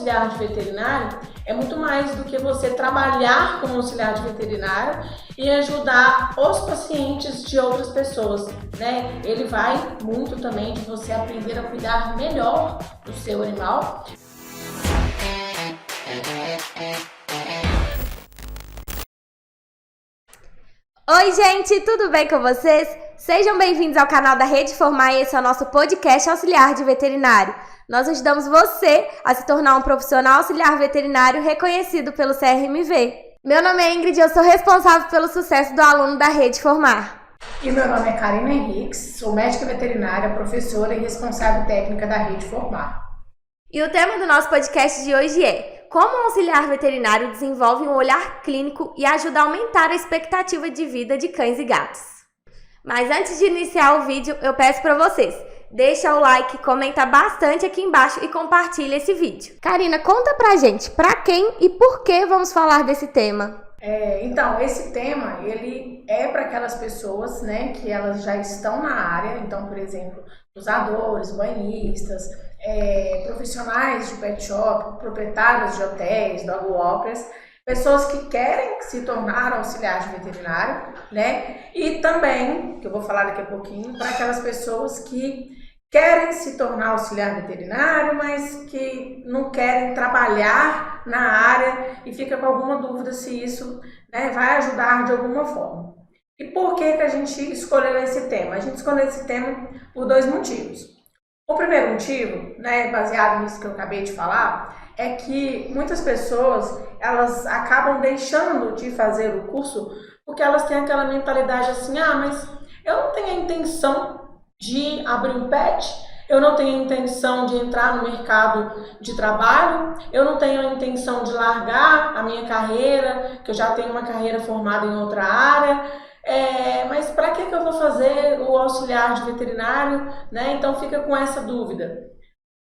auxiliar de veterinário é muito mais do que você trabalhar como auxiliar de veterinário e ajudar os pacientes de outras pessoas, né? Ele vai muito também de você aprender a cuidar melhor do seu animal. Oi gente, tudo bem com vocês? Sejam bem-vindos ao canal da Rede Formar e esse é o nosso podcast auxiliar de veterinário. Nós ajudamos você a se tornar um profissional auxiliar veterinário reconhecido pelo CRMV. Meu nome é Ingrid e eu sou responsável pelo sucesso do aluno da Rede Formar. E meu nome é Karina Henriques, sou médica veterinária, professora e responsável técnica da Rede Formar. E o tema do nosso podcast de hoje é: como um auxiliar veterinário desenvolve um olhar clínico e ajuda a aumentar a expectativa de vida de cães e gatos. Mas antes de iniciar o vídeo, eu peço para vocês, deixa o like, comenta bastante aqui embaixo e compartilha esse vídeo. Karina, conta pra gente, pra quem e por que vamos falar desse tema? Então, esse tema, ele é para aquelas pessoas, né, que elas já estão na área, então, por exemplo, dosadores, banhistas, profissionais de pet shop, proprietários de hotéis, dog walkers, pessoas que querem se tornar auxiliares de veterinário, né, e também, que eu vou falar daqui a pouquinho, para aquelas pessoas que querem se tornar auxiliar veterinário, mas que não querem trabalhar na área e fica com alguma dúvida se isso, né, vai ajudar de alguma forma. E por que a gente escolheu esse tema? A gente escolheu esse tema por dois motivos. O primeiro motivo, né, baseado nisso que eu acabei de falar, é que muitas pessoas elas acabam deixando de fazer o curso porque elas têm aquela mentalidade assim, mas eu não tenho a intenção de abrir um pet, eu não tenho a intenção de entrar no mercado de trabalho, eu não tenho a intenção de largar a minha carreira, que eu já tenho uma carreira formada em outra área, mas para que eu vou fazer o auxiliar de veterinário, né? Então fica com essa dúvida.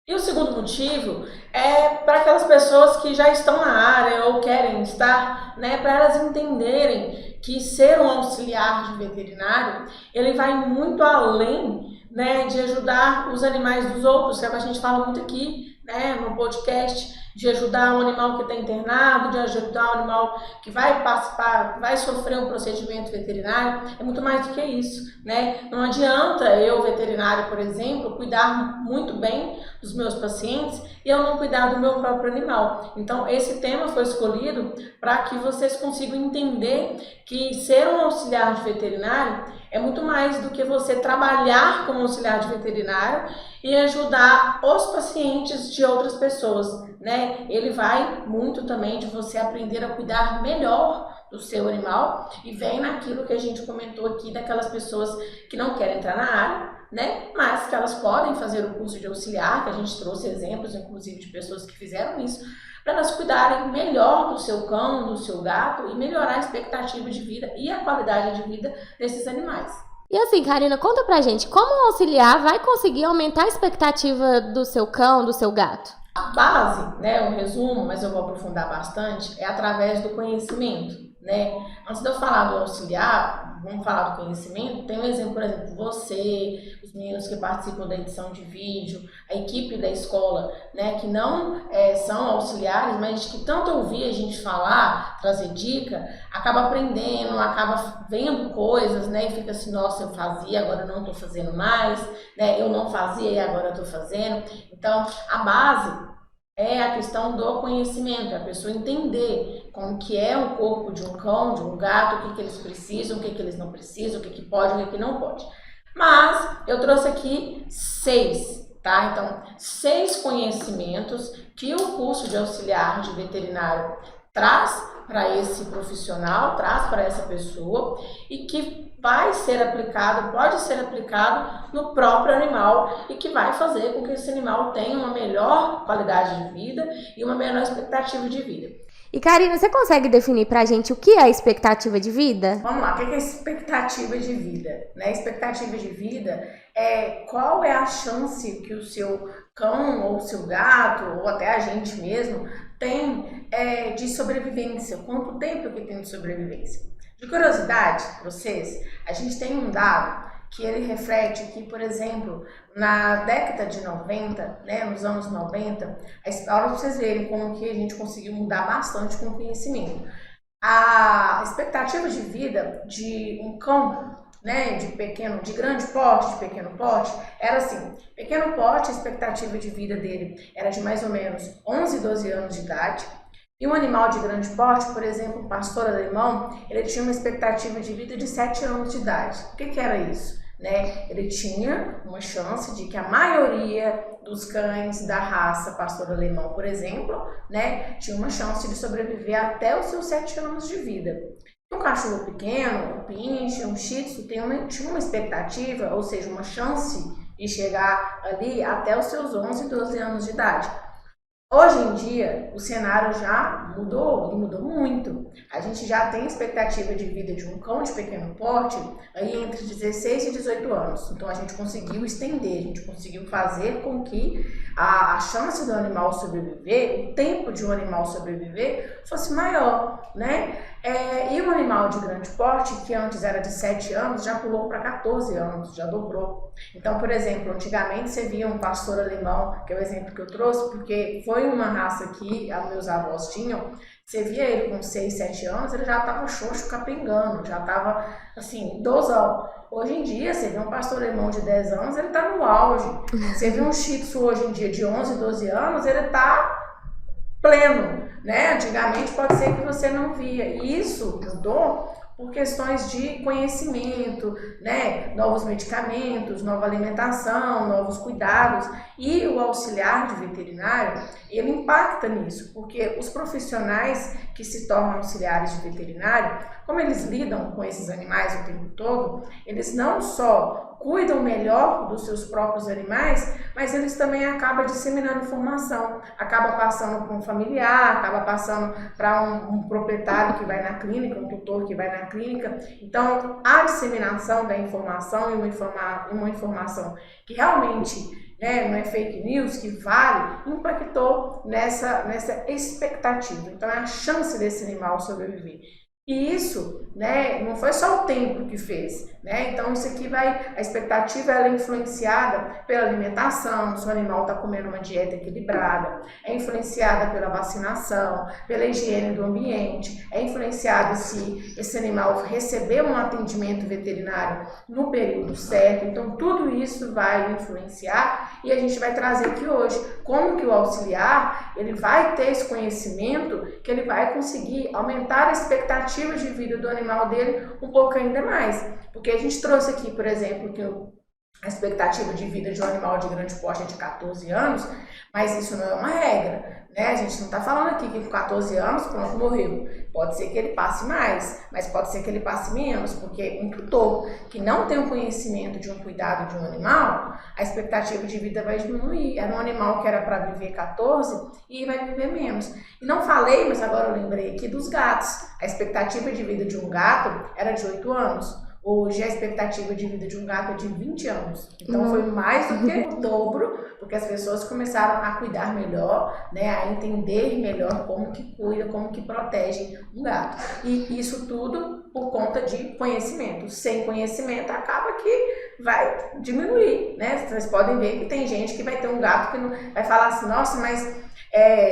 E o segundo motivo é para aquelas pessoas que já estão na área ou querem estar, né, para elas entenderem que ser um auxiliar de veterinário, ele vai muito além, né, de ajudar os animais dos outros, que é o que a gente fala muito aqui, né, no podcast, de ajudar um animal que está internado, de ajudar um animal que vai participar, vai sofrer um procedimento veterinário, é muito mais do que isso, né? Não adianta eu, veterinário, por exemplo, cuidar muito bem dos meus pacientes e eu não cuidar do meu próprio animal. Então, esse tema foi escolhido para que vocês consigam entender que ser um auxiliar de veterinário é muito mais do que você trabalhar como auxiliar de veterinário e ajudar os pacientes de outras pessoas, né? Ele vai muito também de você aprender a cuidar melhor do seu animal e vem naquilo que a gente comentou aqui daquelas pessoas que não querem entrar na área, né? Mas que elas podem fazer o curso de auxiliar, que a gente trouxe exemplos, inclusive, de pessoas que fizeram isso, para elas cuidarem melhor do seu cão, do seu gato e melhorar a expectativa de vida e a qualidade de vida desses animais. E assim, Karina, conta pra gente, como um auxiliar vai conseguir aumentar a expectativa do seu cão, do seu gato? A base, né, um resumo, mas eu vou aprofundar bastante, é através do conhecimento, né? Antes de eu falar do auxiliar, vamos falar do conhecimento, tem um exemplo, por exemplo, você, os meninos que participam da edição de vídeo, a equipe da escola, né, que não são auxiliares, mas que tanto ouvir a gente falar, trazer dica, acaba aprendendo, acaba vendo coisas, né, e fica assim, nossa, eu fazia, agora eu não estou fazendo mais, né, eu não fazia e agora eu estou fazendo. Então, a base é a questão do conhecimento, a pessoa entender como que é o corpo de um cão, de um gato, o que eles precisam, o que eles não precisam, o que pode, o que não pode. Mas eu trouxe aqui 6, tá? Então, 6 conhecimentos que o curso de auxiliar de veterinário traz para esse profissional, traz para essa pessoa e que vai ser aplicado, pode ser aplicado no próprio animal e que vai fazer com que esse animal tenha uma melhor qualidade de vida e uma menor expectativa de vida. E Karina, você consegue definir pra gente o que é a expectativa de vida? Vamos lá, o que é expectativa de vida? Né? Expectativa de vida é qual é a chance que o seu cão ou o seu gato ou até a gente mesmo tem de sobrevivência, quanto tempo que tem de sobrevivência. De curiosidade para vocês, a gente tem um dado que ele reflete que, por exemplo, na década de 90, né, nos anos 90, olha para vocês verem como que a gente conseguiu mudar bastante com o conhecimento. A expectativa de vida de um cão, né, de grande porte, de pequeno porte, era assim, pequeno porte, a expectativa de vida dele era de mais ou menos 11, 12 anos de idade. E um animal de grande porte, por exemplo, um pastor alemão, ele tinha uma expectativa de vida de 7 anos de idade. O que era isso? Né? Ele tinha uma chance de que a maioria dos cães da raça pastor alemão, por exemplo, né, tinha uma chance de sobreviver até os seus 7 anos de vida. Um cachorro pequeno, um pinche, um shih tzu, tinha uma expectativa, ou seja, uma chance de chegar ali até os seus 11, 12 anos de idade. Hoje em dia, o cenário já mudou e mudou muito. A gente já tem expectativa de vida de um cão de pequeno porte aí entre 16 e 18 anos. Então a gente conseguiu estender, a gente conseguiu fazer com que a chance do animal sobreviver, o tempo de um animal sobreviver fosse maior, né? E um animal de grande porte, que antes era de 7 anos, já pulou para 14 anos, já dobrou. Então, por exemplo, antigamente você via um pastor alemão, que é o exemplo que eu trouxe, porque foi uma raça que meus avós tinham, você via ele com 6, 7 anos, ele já estava xoxo, capengando, já estava assim, idosão. Hoje em dia, você vê um pastor alemão de 10 anos, ele está no auge. Você vê um shih tzu hoje em dia de 11, 12 anos, ele está pleno, né? Antigamente pode ser que você não via. E isso mudou por questões de conhecimento, né? Novos medicamentos, nova alimentação, novos cuidados. E o auxiliar de veterinário, ele impacta nisso, porque os profissionais que se tornam auxiliares de veterinário, como eles lidam com esses animais o tempo todo, eles não só cuidam melhor dos seus próprios animais, mas eles também acabam disseminando informação, acaba passando para um familiar, acaba passando para um proprietário que vai na clínica, um tutor que vai na clínica. Então, a disseminação da informação e uma informação que realmente, né, não é fake news, que vale, impactou nessa expectativa. Então, é a chance desse animal sobreviver. E isso, né, não foi só o tempo que fez, né? Então isso aqui a expectativa ela é influenciada pela alimentação, se o animal está comendo uma dieta equilibrada, é influenciada pela vacinação, pela higiene do ambiente, é influenciada se esse animal recebeu um atendimento veterinário no período certo. Então tudo isso vai influenciar e a gente vai trazer aqui hoje como que o auxiliar ele vai ter esse conhecimento que ele vai conseguir aumentar a expectativa de vida do animal dele um pouco ainda mais. Porque a gente trouxe aqui, por exemplo, que a expectativa de vida de um animal de grande porte é de 14 anos, mas isso não é uma regra, né? A gente não está falando aqui que com 14 anos, pronto, morreu. Pode ser que ele passe mais, mas pode ser que ele passe menos, porque um tutor que não tem o conhecimento de um cuidado de um animal, a expectativa de vida vai diminuir. Era um animal que era para viver 14 e vai viver menos. E não falei, mas agora eu lembrei aqui dos gatos. A expectativa de vida de um gato era de 8 anos. Hoje a expectativa de vida de um gato é de 20 anos. Então foi mais do que o dobro, porque as pessoas começaram a cuidar melhor, né, a entender melhor como que cuida, como que protege um gato. E isso tudo por conta de conhecimento. Sem conhecimento acaba que vai diminuir, né? Vocês podem ver que tem gente que vai ter um gato que não, vai falar assim, nossa, mas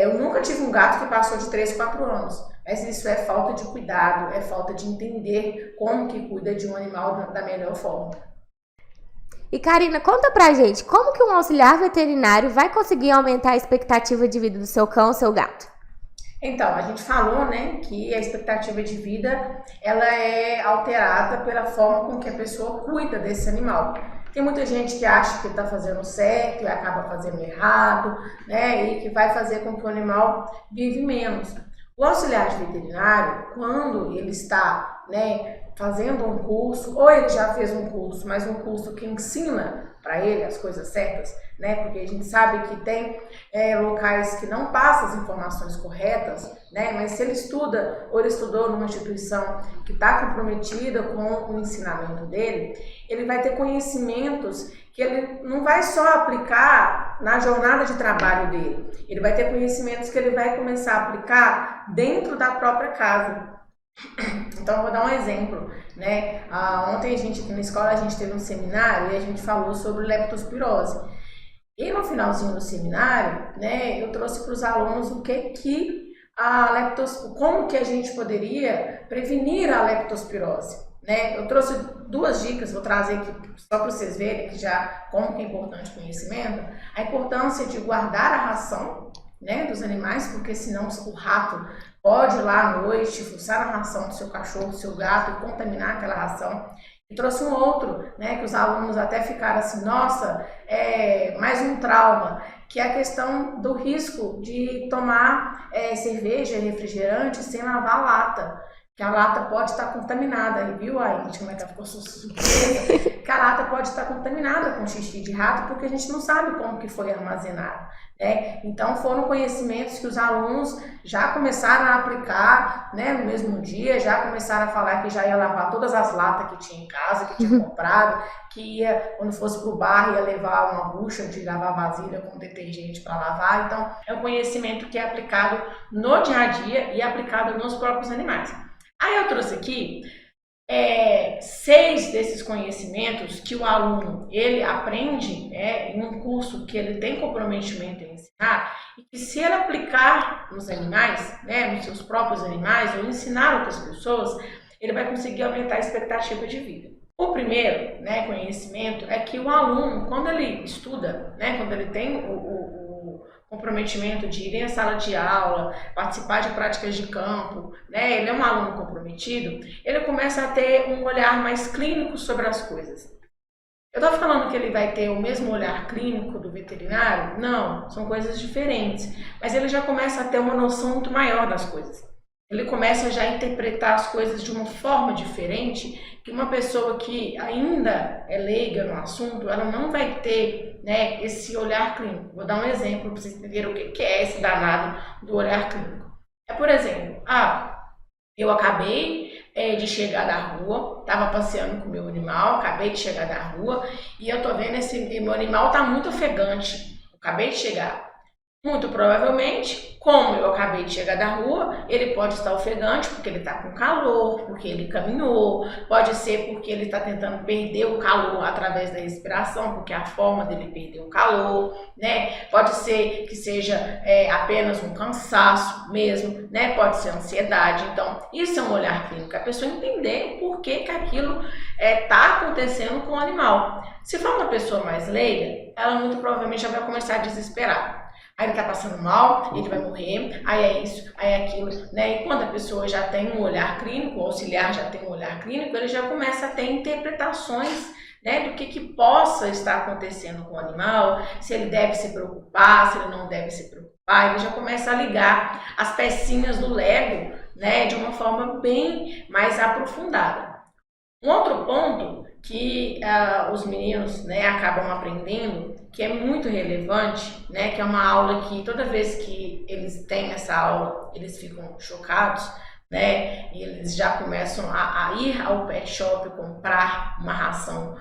eu nunca tive um gato que passou de 3, 4 anos. Mas isso é falta de cuidado, é falta de entender como que cuida de um animal da melhor forma. E Karina, conta pra gente, como que um auxiliar veterinário vai conseguir aumentar a expectativa de vida do seu cão ou seu gato? Então, a gente falou, né, que a expectativa de vida, ela é alterada pela forma com que a pessoa cuida desse animal. Tem muita gente que acha que está fazendo certo e acaba fazendo errado, né, e que vai fazer com que o animal vive menos. O auxiliar de veterinário, quando ele está, né, fazendo um curso, ou ele já fez um curso, mas um curso que ensina para ele as coisas certas, né, porque a gente sabe que tem locais que não passam as informações corretas, né, mas se ele estuda ou ele estudou numa instituição que está comprometida com o ensinamento dele, ele vai ter conhecimentos que ele não vai só aplicar na jornada de trabalho dele, ele vai ter conhecimentos que ele vai começar a aplicar dentro da própria casa. Então, eu vou dar um exemplo, né? Ontem a gente aqui na escola, a gente teve um seminário e a gente falou sobre leptospirose. E no finalzinho do seminário, né, eu trouxe para os alunos como que a gente poderia prevenir a leptospirose, né? Eu trouxe 2 dicas, vou trazer aqui só para vocês verem que já como que é importante o conhecimento, a importância de guardar a ração, né, dos animais, porque senão o rato pode ir lá à noite fuçar a ração do seu cachorro, do seu gato e contaminar aquela ração. E trouxe um outro, né, que os alunos até ficaram assim, nossa, mais um trauma, que é a questão do risco de tomar cerveja e refrigerante sem lavar a lata. Que a lata pode estar contaminada, aí viu a Ingrid como é que ela ficou surpresa? Que a lata pode estar contaminada com xixi de rato, porque a gente não sabe como que foi armazenado, né? Então foram conhecimentos que os alunos já começaram a aplicar, né, no mesmo dia, já começaram a falar que já ia lavar todas as latas que tinha em casa, que tinha comprado, que ia, quando fosse para o bar, ia levar uma bucha de lavar vasilha com detergente para lavar. Então é um conhecimento que é aplicado no dia a dia e aplicado nos próprios animais. Aí eu trouxe aqui 6 desses conhecimentos que o aluno ele aprende em um curso que ele tem comprometimento em ensinar e que se ele aplicar nos animais, né, nos seus próprios animais ou ensinar outras pessoas, ele vai conseguir aumentar a expectativa de vida. O primeiro, né, conhecimento é que o aluno, quando ele estuda, né, quando ele tem o comprometimento de ir à sala de aula, participar de práticas de campo, né? Ele é um aluno comprometido, ele começa a ter um olhar mais clínico sobre as coisas. Eu estou falando que ele vai ter o mesmo olhar clínico do veterinário? Não, são coisas diferentes, mas ele já começa a ter uma noção muito maior das coisas. Ele começa já a interpretar as coisas de uma forma diferente, que uma pessoa que ainda é leiga no assunto, ela não vai ter, né, esse olhar clínico. Vou dar um exemplo para vocês entenderem o que é esse danado do olhar clínico. Por exemplo, eu acabei de chegar da rua, estava passeando com o meu animal, acabei de chegar da rua e eu tô vendo meu animal está muito ofegante, acabei de chegar. Muito provavelmente, como eu acabei de chegar da rua, ele pode estar ofegante porque ele está com calor, porque ele caminhou, pode ser porque ele está tentando perder o calor através da respiração, porque é a forma dele perder o calor, né? Pode ser que seja apenas um cansaço mesmo, né? Pode ser ansiedade. Então, isso é um olhar clínico, a pessoa entender por que aquilo está acontecendo com o animal. Se for uma pessoa mais leiga, ela muito provavelmente já vai começar a desesperar. Aí ele tá passando mal, ele vai morrer, aí é isso, aí é aquilo, né? E quando a pessoa já tem um olhar clínico, o auxiliar já tem um olhar clínico, ele já começa a ter interpretações, né, do que possa estar acontecendo com o animal, se ele deve se preocupar, se ele não deve se preocupar, ele já começa a ligar as pecinhas do Lego, né, de uma forma bem mais aprofundada. Um outro ponto que os meninos, né, acabam aprendendo, que é muito relevante, né, que é uma aula que toda vez que eles têm essa aula, eles ficam chocados, né, e eles já começam a ir ao pet shop comprar uma ração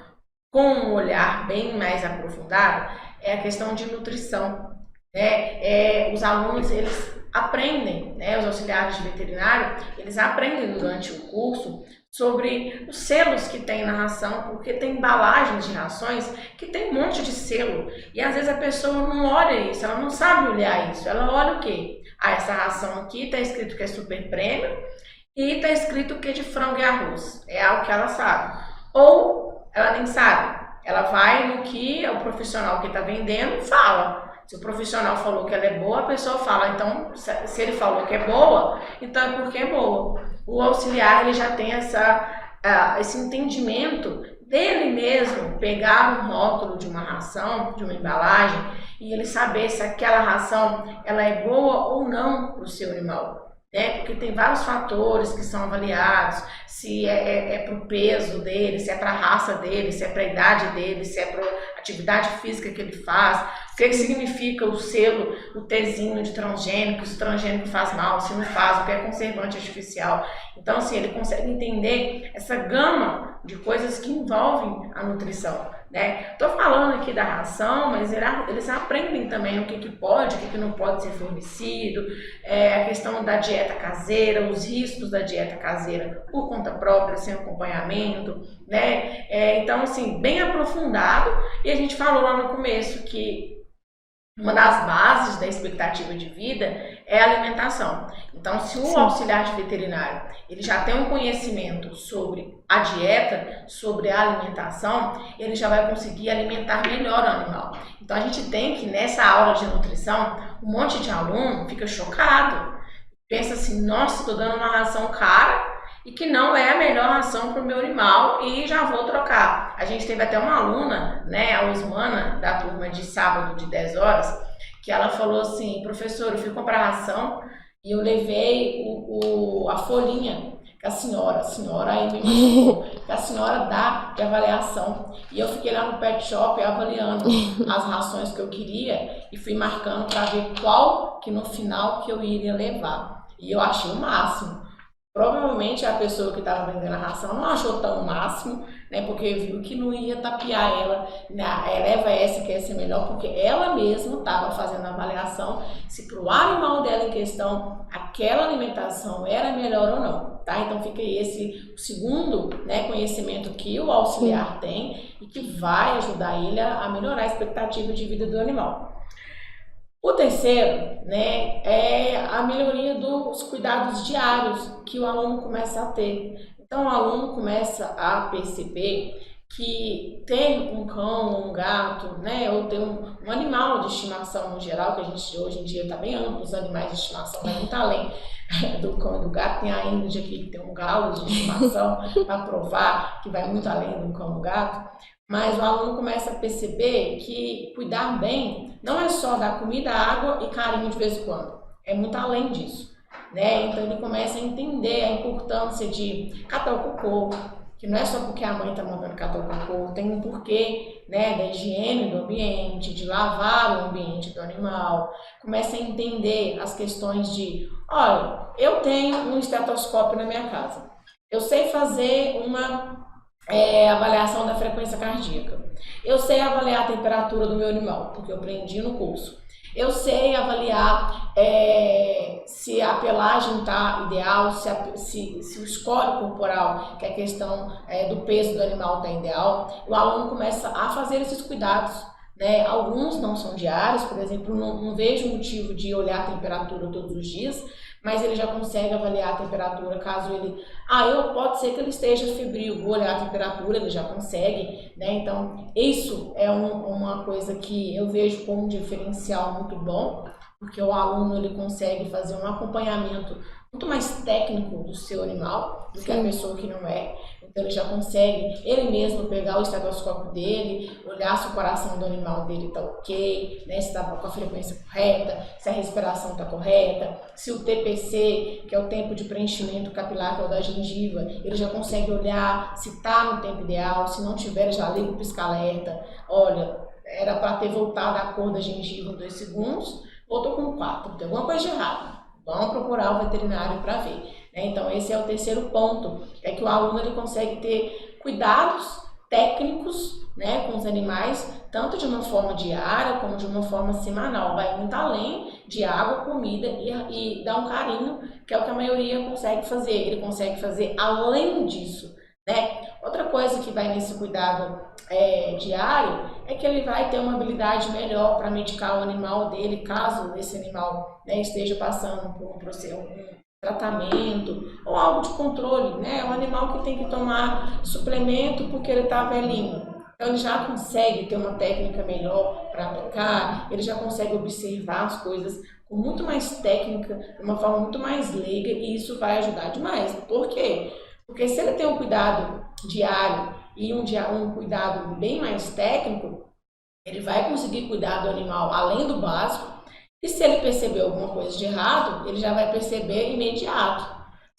com um olhar bem mais aprofundado, é a questão de nutrição, né? Os alunos, eles aprendem, né, os auxiliares de veterinário, eles aprendem durante o curso sobre os selos que tem na ração, porque tem embalagens de rações que tem um monte de selo, e às vezes a pessoa não olha isso, ela não sabe olhar isso, ela olha o quê? Essa ração aqui está escrito que é super premium e está escrito que é de frango e arroz, é algo que ela sabe, ou ela nem sabe, ela vai no que o profissional que está vendendo fala. Se o profissional falou que ela é boa, a pessoa fala, então, se ele falou que é boa, então é porque é boa. O auxiliar, ele já tem esse entendimento dele mesmo, pegar um rótulo de uma ração, de uma embalagem, e ele saber se aquela ração ela é boa ou não para o seu animal. Né? Porque tem vários fatores que são avaliados, se é para o peso dele, se é para a raça dele, se é para a idade dele, se é para a atividade física que ele faz, o que significa o selo, o Tzinho de transgênico, se o transgênico faz mal, se não faz, o que é conservante artificial. Então, assim, ele consegue entender essa gama de coisas que envolvem a nutrição. né? Tô falando aqui da ração, mas eles aprendem também o que pode, o que não pode ser fornecido, a questão da dieta caseira, os riscos da dieta caseira por conta própria, sem acompanhamento, né? Então, assim, bem aprofundado. E a gente falou lá no começo que uma das bases da expectativa de vida é a alimentação. Então, se o auxiliar de veterinário ele já tem um conhecimento sobre a dieta, sobre a alimentação, ele já vai conseguir alimentar melhor o animal. Então, a gente tem que, nessa aula de nutrição, um monte de aluno fica chocado. Pensa assim, nossa, estou dando uma ração cara e que não é a melhor ração para o meu animal e já vou trocar. A gente teve até uma aluna, né, a Osmana, da turma de sábado de 10 horas, que ela falou assim, professor, eu fui comprar ração e eu levei a folhinha que a senhora aí me mostrou, que a senhora dá de avaliação. E eu fiquei lá no pet shop avaliando as rações que eu queria e fui marcando para ver qual que no final que eu iria levar. E eu achei o máximo. Provavelmente a pessoa que estava vendendo a ração não achou tão máximo, né? Porque viu que não ia tapear ela, leva essa que essa é melhor, porque ela mesma estava fazendo a avaliação se para o animal dela em questão aquela alimentação era melhor ou não, tá? Então fica esse o segundo, né, conhecimento que o auxiliar tem e que vai ajudar ele a melhorar a expectativa de vida do animal. O terceiro, né, é a melhoria dos cuidados diários que o aluno começa a ter. Então, o aluno começa a perceber que ter um cão, um gato, né, ou ter um animal de estimação no geral, que a gente hoje em dia está bem amplo, os animais de estimação vai muito além do cão e do gato. Tem a Ingrid aqui que tem um galo de estimação para provar que vai muito além do cão e do gato. Mas o aluno começa a perceber que cuidar bem não é só dar comida, água e carinho de vez em quando. É muito além disso, né? Então ele começa a entender a importância de catar o cocô, que não é só porque a mãe está mandando catar o cocô, tem um porquê, né, da higiene do ambiente, de lavar o ambiente do animal. Começa a entender as questões de, olha, eu tenho um estetoscópio na minha casa, eu sei fazer uma avaliação da frequência cardíaca. Eu sei avaliar a temperatura do meu animal, porque eu aprendi no curso. Eu sei avaliar se a pelagem está ideal, se o score corporal, que é a questão do peso do animal, está ideal. O aluno começa a fazer esses cuidados, né? Alguns não são diários, por exemplo, não vejo motivo de olhar a temperatura todos os dias, mas ele já consegue avaliar a temperatura caso ele... pode ser que ele esteja febril, vou olhar a temperatura, ele já consegue, né? Então, isso é uma coisa que eu vejo como um diferencial muito bom, porque o aluno ele consegue fazer um acompanhamento muito mais técnico do seu animal do que a pessoa que não é. Então ele já consegue ele mesmo pegar o estetoscópio dele, olhar se o coração do animal dele está ok, né, se está com a frequência correta, se a respiração está correta, se o TPC, que é o tempo de preenchimento capilar, que é o da gengiva, ele já consegue olhar se está no tempo ideal, se não tiver já liga o pisca-alerta, olha, era para ter voltado a cor da gengiva em 2 segundos, voltou com 4, tem alguma coisa de errado. Vamos procurar o veterinário para ver, né? Então esse é o terceiro ponto, é que o aluno ele consegue ter cuidados técnicos, né, com os animais, tanto de uma forma diária como de uma forma semanal. Vai muito além de água, comida e dar um carinho, que é o que a maioria consegue fazer. Ele consegue fazer além disso, né? Outra coisa que vai nesse cuidado diário é que ele vai ter uma habilidade melhor para medicar o animal dele, caso esse animal, né, esteja passando por um tratamento ou algo de controle, né? É um animal que tem que tomar suplemento porque ele está velhinho. Então ele já consegue ter uma técnica melhor para aplicar, ele já consegue observar as coisas com muito mais técnica, de uma forma muito mais leiga, e isso vai ajudar demais. Por quê? Porque se ele tem um cuidado diário e um cuidado bem mais técnico, ele vai conseguir cuidar do animal além do básico, e se ele perceber alguma coisa de errado, ele já vai perceber imediato,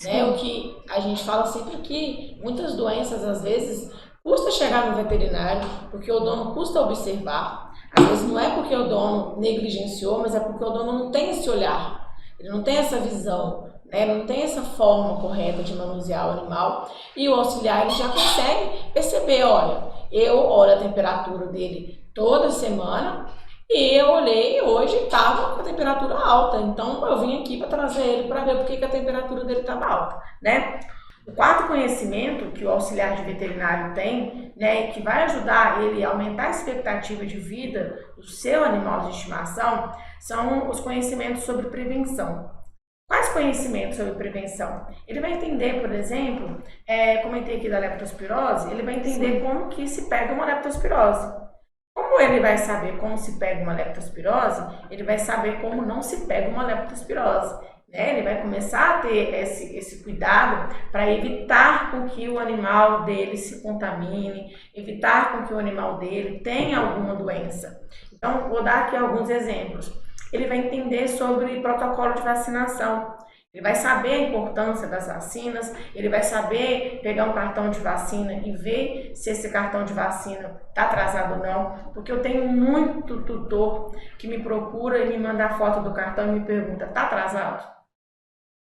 né? O que a gente fala sempre aqui, muitas doenças às vezes custa chegar no veterinário, porque o dono custa observar. Às vezes não é porque o dono negligenciou, mas é porque o dono não tem esse olhar, ele não tem essa visão, né? Não tem essa forma correta de manusear o animal, e o auxiliar ele já consegue perceber, olha, eu olho a temperatura dele toda semana e eu olhei e hoje estava com a temperatura alta. Então eu vim aqui para trazer ele para ver por que a temperatura dele estava alta, né? O quarto conhecimento que o auxiliar de veterinário tem, né, que vai ajudar ele a aumentar a expectativa de vida do seu animal de estimação, são os conhecimentos sobre prevenção. Quais conhecimentos sobre prevenção? Ele vai entender, por exemplo, comentei aqui da leptospirose, ele vai entender como que se pega uma leptospirose. Como ele vai saber como se pega uma leptospirose, ele vai saber como não se pega uma leptospirose. Ele vai começar a ter esse cuidado para evitar com que o animal dele se contamine, evitar com que o animal dele tenha alguma doença. Então, vou dar aqui alguns exemplos. Ele vai entender sobre protocolo de vacinação. Ele vai saber a importância das vacinas, ele vai saber pegar um cartão de vacina e ver se esse cartão de vacina está atrasado ou não, porque eu tenho muito tutor que me procura e me manda a foto do cartão e me pergunta, está atrasado?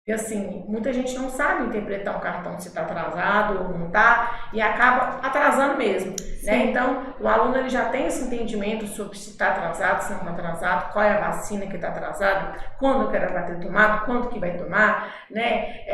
E assim, muita gente não sabe interpretar um cartão se está atrasado ou não está e acaba atrasando mesmo, né? Então, o aluno ele já tem esse entendimento sobre se está atrasado, se não está atrasado, qual é a vacina que está atrasada, quando que ela vai ter tomado, quando que vai tomar, né?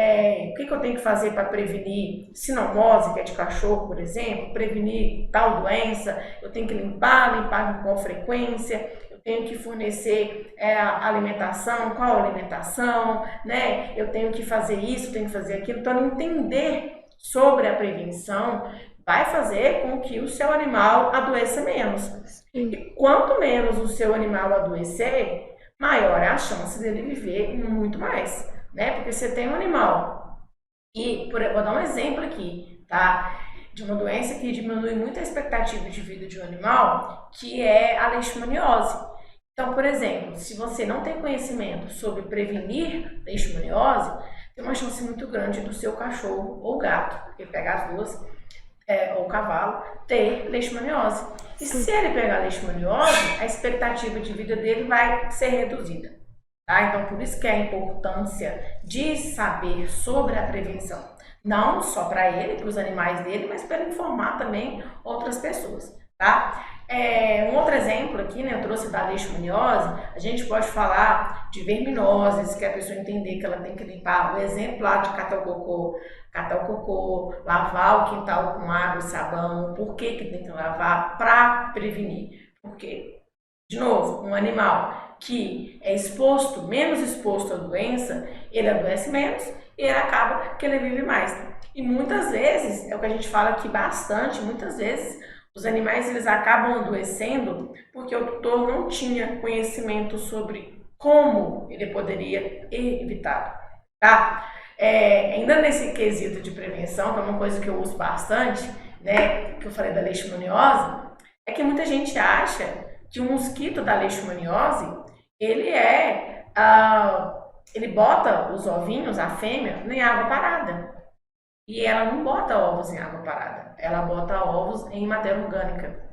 O que eu tenho que fazer para prevenir sinomose, que é de cachorro, por exemplo, prevenir tal doença, eu tenho que limpar com qual frequência, tenho que fornecer a alimentação, qual alimentação, né? Eu tenho que fazer isso, tenho que fazer aquilo. Então, entender sobre a prevenção vai fazer com que o seu animal adoeça menos. E quanto menos o seu animal adoecer, maior é a chance dele viver muito mais, né? Porque você tem um animal e, vou dar um exemplo aqui, tá? De uma doença que diminui muito a expectativa de vida de um animal, que é a leishmaniose. Então, por exemplo, se você não tem conhecimento sobre prevenir leishmaniose, tem uma chance muito grande do seu cachorro ou gato, porque pegar as duas, ou cavalo, ter leishmaniose. E se ele pegar leishmaniose, a expectativa de vida dele vai ser reduzida. Tá? Então, por isso que é a importância de saber sobre a prevenção. Não só para ele, para os animais dele, mas para informar também outras pessoas. Tá? Um outro exemplo aqui, né, eu trouxe da leishmaniose, a gente pode falar de verminoses, que a pessoa entender que ela tem que limpar, o exemplo lá de catar o cocô, lavar o quintal com água e sabão, por que tem que lavar? Para prevenir. Porque, de novo, um animal que é menos exposto à doença, ele adoece menos e ele acaba que ele vive mais. E muitas vezes, é o que a gente fala aqui bastante, muitas vezes, os animais eles acabam adoecendo porque o tutor não tinha conhecimento sobre como ele poderia evitar, tá? Ainda nesse quesito de prevenção, que é uma coisa que eu uso bastante, né, que eu falei da leishmaniose, é que muita gente acha que o mosquito da leishmaniose, ele bota os ovinhos, a fêmea, em água parada. E ela não bota ovos em água parada, ela bota ovos em matéria orgânica.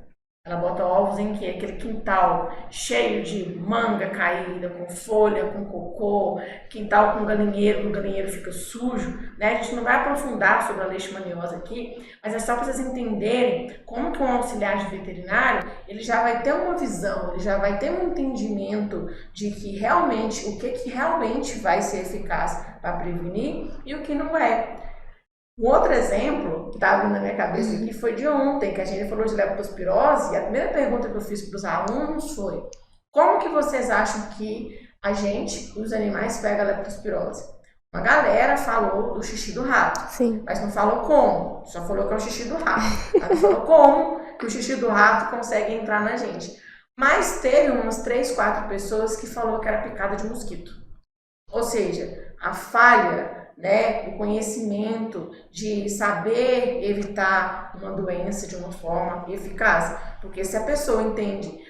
Ela bota ovos em quê? Aquele quintal cheio de manga caída, com folha, com cocô, quintal com galinheiro, que o galinheiro fica sujo, né? A gente não vai aprofundar sobre a leishmaniose aqui, mas é só para vocês entenderem como que um auxiliar de veterinário, ele já vai ter uma visão, ele já vai ter um entendimento de que realmente, o que realmente vai ser eficaz para prevenir e o que não é. Um outro exemplo que estava na minha cabeça aqui foi de ontem, que a gente falou de leptospirose, e a primeira pergunta que eu fiz para os alunos foi: como que vocês acham que os animais, pegam a leptospirose? Uma galera falou do xixi do rato, Sim. Mas não falou como, só falou que é o xixi do rato. Mas não falou como que o xixi do rato consegue entrar na gente. Mas teve umas 3, 4 pessoas que falou que era picada de mosquito. Ou seja, a falha, né, o conhecimento de saber evitar uma doença de uma forma eficaz. Porque se a pessoa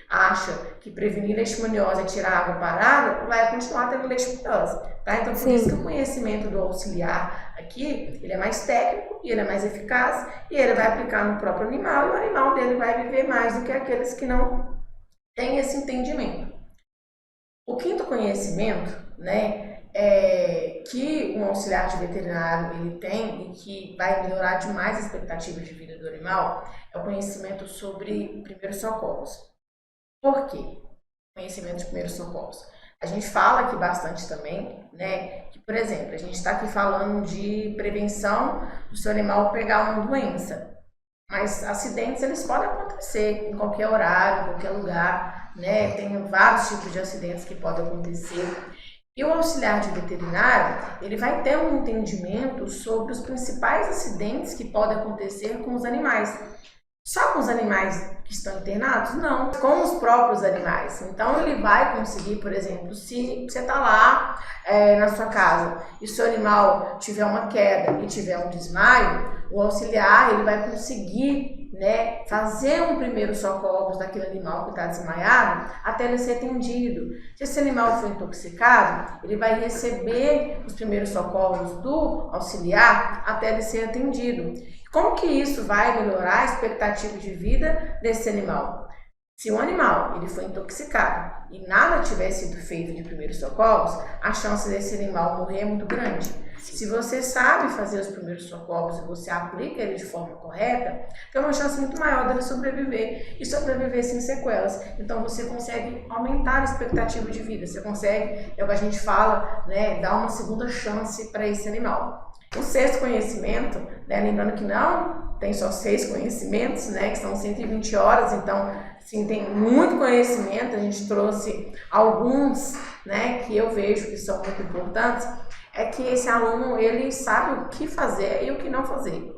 acha que prevenir leishmaniose é tirar água parada, vai continuar tendo leishmaniose. Tá? Então, por isso que o conhecimento do auxiliar aqui, ele é mais técnico e ele é mais eficaz e ele vai aplicar no próprio animal e o animal dele vai viver mais do que aqueles que não têm esse entendimento. O quinto conhecimento né, que um auxiliar de veterinário ele tem e que vai melhorar demais a expectativa de vida do animal é o conhecimento sobre primeiros socorros. Por quê? Conhecimento de primeiros socorros. A gente fala aqui bastante também, né, que, por exemplo, a gente está aqui falando de prevenção do seu animal pegar uma doença, mas acidentes eles podem acontecer em qualquer horário, em qualquer lugar, né, tem vários tipos de acidentes que podem acontecer. E o auxiliar de veterinário, ele vai ter um entendimento sobre os principais acidentes que podem acontecer com os animais. Só com os animais que estão internados? Não, com os próprios animais. Então ele vai conseguir, por exemplo, se você está lá na sua casa e seu animal tiver uma queda e tiver um desmaio, o auxiliar ele vai conseguir, né, fazer um primeiro socorro daquele animal que está desmaiado até ele ser atendido. Se esse animal for intoxicado, ele vai receber os primeiros socorros do auxiliar até ele ser atendido. Como que isso vai melhorar a expectativa de vida desse animal? Se o animal ele foi intoxicado e nada tiver sido feito de primeiros socorros, a chance desse animal morrer é muito grande. Se você sabe fazer os primeiros socorros e você aplica ele de forma correta, tem uma chance muito maior dele sobreviver e sobreviver sem sequelas. Então você consegue aumentar a expectativa de vida, você consegue, é o que a gente fala, né, dar uma segunda chance para esse animal. O sexto conhecimento, né, lembrando que não tem só 6 conhecimentos, né, que são 120 horas, então sim, tem muito conhecimento, a gente trouxe alguns, né, que eu vejo que são muito importantes, é que esse aluno ele sabe o que fazer e o que não fazer.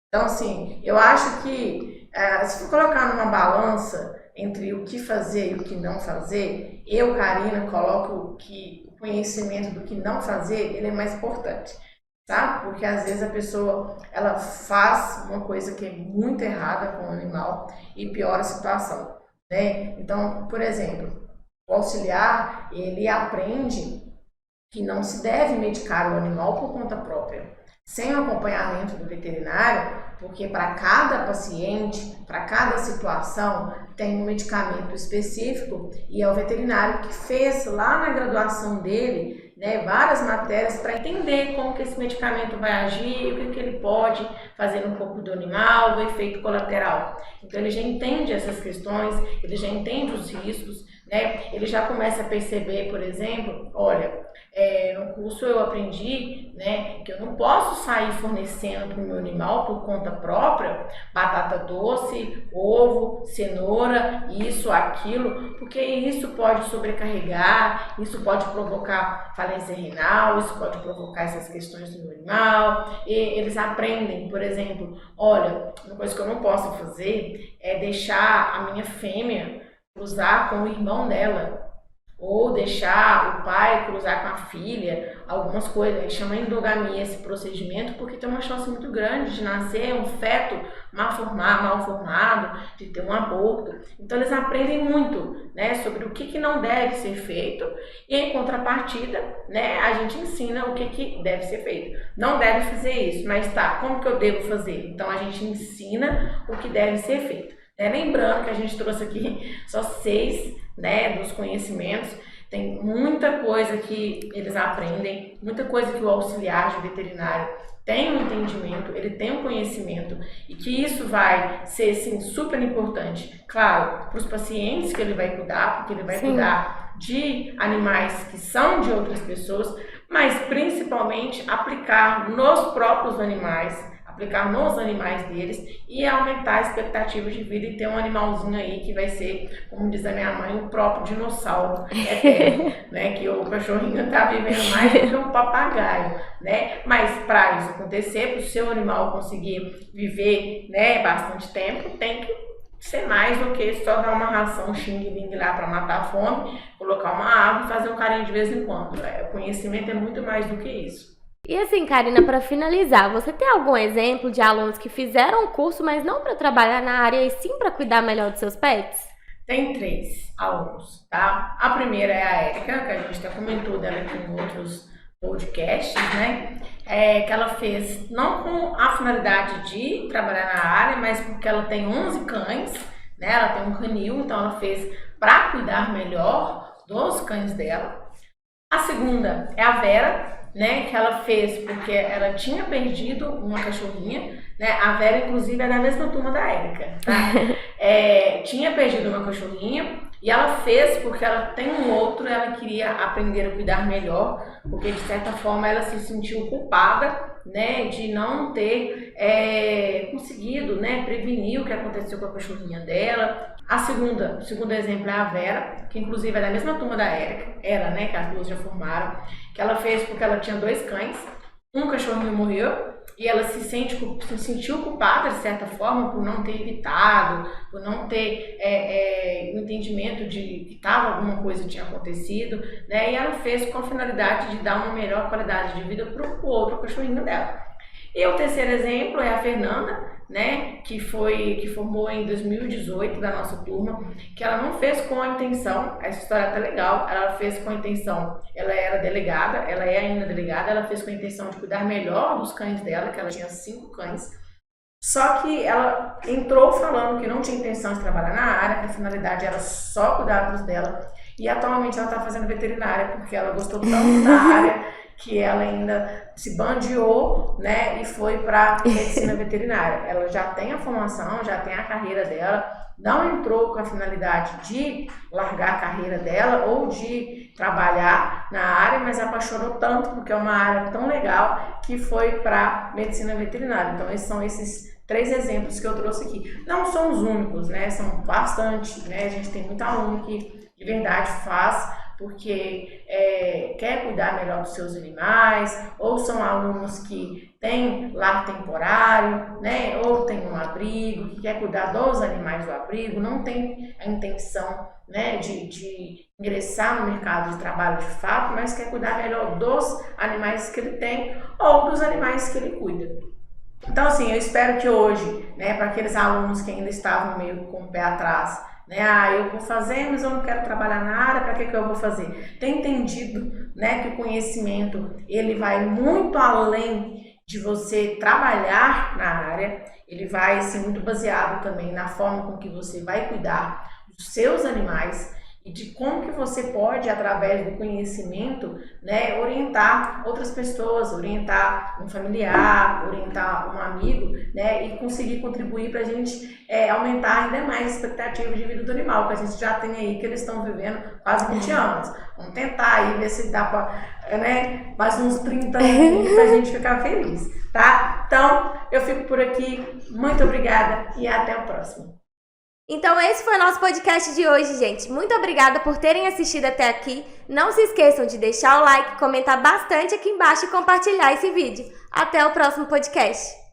Então assim, eu acho que se for colocar numa balança entre o que fazer e o que não fazer, eu, Karina, coloco que o conhecimento do que não fazer ele é mais importante. Tá? Porque às vezes a pessoa ela faz uma coisa que é muito errada com o animal e piora a situação, né? Então, por exemplo, o auxiliar ele aprende que não se deve medicar o animal por conta própria, sem o acompanhamento do veterinário, porque para cada paciente, para cada situação, tem um medicamento específico e é o veterinário que fez lá na graduação dele, né, várias matérias para entender como que esse medicamento vai agir, o que ele pode fazer no corpo do animal, o efeito colateral. Então ele já entende essas questões, ele já entende os riscos, né? Ele já começa a perceber, por exemplo, olha, no curso eu aprendi, né, que eu não posso sair fornecendo para o meu animal por conta própria batata doce, ovo, cenoura, isso, aquilo, porque isso pode sobrecarregar, isso pode provocar falência renal, isso pode provocar essas questões no animal. E eles aprendem, por exemplo, olha, uma coisa que eu não posso fazer é deixar a minha fêmea cruzar com o irmão dela, ou deixar o pai cruzar com a filha, algumas coisas, chama endogamia esse procedimento, porque tem uma chance muito grande de nascer um feto mal formado, de ter um aborto. Então eles aprendem muito, né, sobre o que não deve ser feito e em contrapartida, né, a gente ensina o que deve ser feito. Não deve fazer isso, mas tá, como que eu devo fazer? Então a gente ensina o que deve ser feito. Lembrando que a gente trouxe aqui só 6, né, dos conhecimentos, tem muita coisa que eles aprendem, muita coisa que o auxiliar de veterinário tem um entendimento, ele tem um conhecimento e que isso vai ser, sim, super importante, claro, para os pacientes que ele vai cuidar, porque ele vai Sim. cuidar de animais que são de outras pessoas, mas principalmente aplicar nos próprios animais, aplicar nos animais deles e aumentar a expectativa de vida e ter um animalzinho aí que vai ser, como diz a minha mãe, o próprio dinossauro eterno, né? Que o cachorrinho tá vivendo mais do que um papagaio, né? Mas para isso acontecer, para o seu animal conseguir viver, né, bastante tempo, tem que ser mais do que só dar uma ração xing-ling lá para matar a fome, colocar uma água e fazer um carinho de vez em quando. O conhecimento é muito mais do que isso. E assim, Karina, para finalizar, você tem algum exemplo de alunos que fizeram o curso, mas não para trabalhar na área e sim para cuidar melhor dos seus pets? Tem 3 alunos, tá? A primeira é a Érica, que a gente já comentou dela aqui em outros podcasts, né? Que ela fez não com a finalidade de trabalhar na área, mas porque ela tem 11 cães, né? Ela tem um canil, então ela fez para cuidar melhor dos cães dela. A segunda é a Vera, né, que ela fez porque ela tinha perdido uma cachorrinha, né, a Vera inclusive é da mesma turma da Érica, tá? Tinha perdido uma cachorrinha e ela fez porque ela tem um outro, ela queria aprender a cuidar melhor, porque de certa forma ela se sentiu culpada, né, de não ter conseguido, né, prevenir o que aconteceu com a cachorrinha dela. O segundo exemplo é a Vera, que inclusive é da mesma turma da Érica, né, que as duas já formaram, que ela fez porque ela tinha 2 cães, um cachorrinho morreu e ela se sentiu culpada de certa forma por não ter evitado, por não ter o entendimento de que alguma coisa tinha acontecido, né, e ela fez com a finalidade de dar uma melhor qualidade de vida para o outro cachorrinho dela. E o terceiro exemplo é a Fernanda, né, que formou em 2018 da nossa turma, que ela não fez com a intenção, essa história tá legal, ela fez com a intenção, ela era delegada, ela é ainda delegada, ela fez com a intenção de cuidar melhor dos cães dela, que ela tinha 5 cães, só que ela entrou falando que não tinha intenção de trabalhar na área, que a finalidade era só cuidar dos dela, e atualmente ela está fazendo veterinária, porque ela gostou tanto da área, que ela ainda se bandiou, né, e foi para medicina veterinária. Ela já tem a formação, já tem a carreira dela, não entrou com a finalidade de largar a carreira dela ou de trabalhar na área, mas apaixonou tanto, porque é uma área tão legal, que foi para medicina veterinária. Então, esses são esses 3 exemplos que eu trouxe aqui. Não são os únicos, né, são bastante, né, a gente tem muito aluno que de verdade faz, porque quer cuidar melhor dos seus animais, ou são alunos que têm lar temporário, né, ou tem um abrigo, que quer cuidar dos animais do abrigo, não tem a intenção, né, de ingressar no mercado de trabalho de fato, mas quer cuidar melhor dos animais que ele tem ou dos animais que ele cuida. Então, assim, eu espero que hoje, né, para aqueles alunos que ainda estavam meio com o pé atrás, né, eu vou fazer, mas eu não quero trabalhar na área, para que eu vou fazer? Tem entendido, né, que o conhecimento, ele vai muito além de você trabalhar na área, ele vai, assim, muito baseado também na forma com que você vai cuidar dos seus animais, e de como que você pode, através do conhecimento, né, orientar outras pessoas, orientar um familiar, orientar um amigo, né, e conseguir contribuir para a gente aumentar ainda mais a expectativa de vida do animal, que a gente já tem aí, que eles estão vivendo quase 20 anos. Vamos tentar aí ver se dá para, né, mais uns 30 anos para a gente ficar feliz, tá? Então, eu fico por aqui. Muito obrigada e até o próximo. Então esse foi o nosso podcast de hoje, gente. Muito obrigada por terem assistido até aqui. Não se esqueçam de deixar o like, comentar bastante aqui embaixo e compartilhar esse vídeo. Até o próximo podcast.